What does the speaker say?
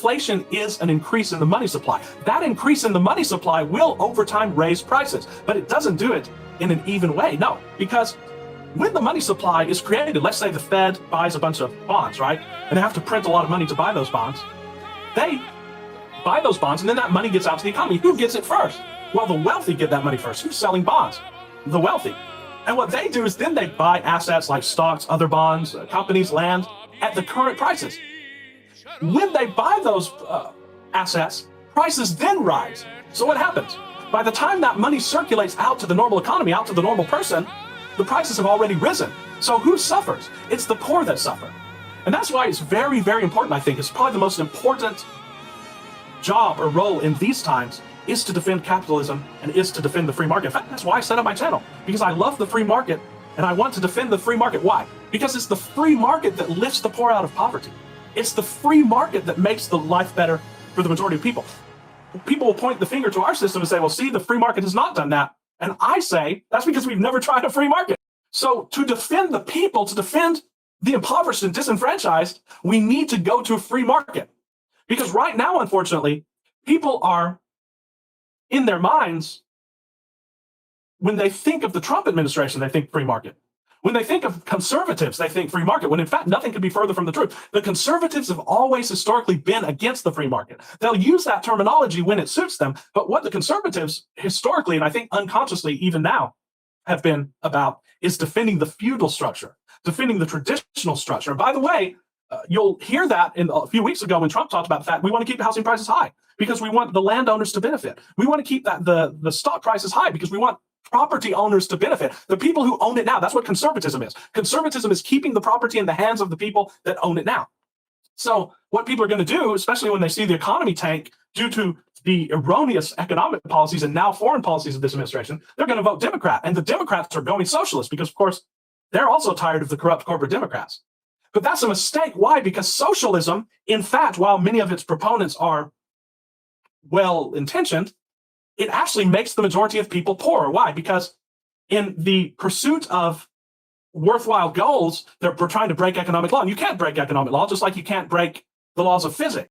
inflation is an increase in the money supply. That increase in the money supply will over time raise prices, but it doesn't do it in an even way. No, because when the money supply is created, let's say the Fed buys a bunch of bonds, right? And they have to print a lot of money to buy those bonds. They buy those bonds, and then that money gets out to the economy. Who gets it first? Well, the wealthy get that money first. Who's selling bonds? The wealthy. And what they do is then they buy assets like stocks, other bonds, companies, land at the current prices. When they buy those assets, prices then rise. So what happens? By the time that money circulates out to the normal economy, out to the normal person, the prices have already risen. So who suffers? It's the poor that suffer. And that's why it's very, very important, I think. It's probably the most important job or role in these times is to defend capitalism and is to defend the free market. In fact, that's why I set up my channel, because I love the free market and I want to defend the free market. Why? Because it's the free market that lifts the poor out of poverty. It's the free market that makes the life better for the majority of people. People will point the finger to our system and say, well, see, the free market has not done that. And I say, that's because we've never tried a free market. So to defend the people, to defend the impoverished and disenfranchised, we need to go to a free market. Because right now, unfortunately, people are in their minds, when they think of the Trump administration, they think free market. When they think of conservatives, they think free market, when in fact, nothing could be further from the truth. The conservatives have always historically been against the free market. They'll use that terminology when it suits them, but what the conservatives historically, and I think unconsciously even now, have been about is defending the feudal structure, defending the traditional structure. And by the way, you'll hear that in a few weeks ago when Trump talked about the fact we want to keep housing prices high because we want the landowners to benefit. We want to keep the stock prices high because we want property owners to benefit. The people who own it now, that's what conservatism is. Conservatism is keeping the property in the hands of the people that own it now. So what people are going to do, especially when they see the economy tank due to the erroneous economic policies and now foreign policies of this administration, they're going to vote Democrat. And the Democrats are going socialist because, of course, they're also tired of the corrupt corporate Democrats. But that's a mistake. Why? Because socialism, in fact, while many of its proponents are well-intentioned, it actually makes the majority of people poorer. Why? Because in the pursuit of worthwhile goals, they're trying to break economic law. And you can't break economic law, just like you can't break the laws of physics.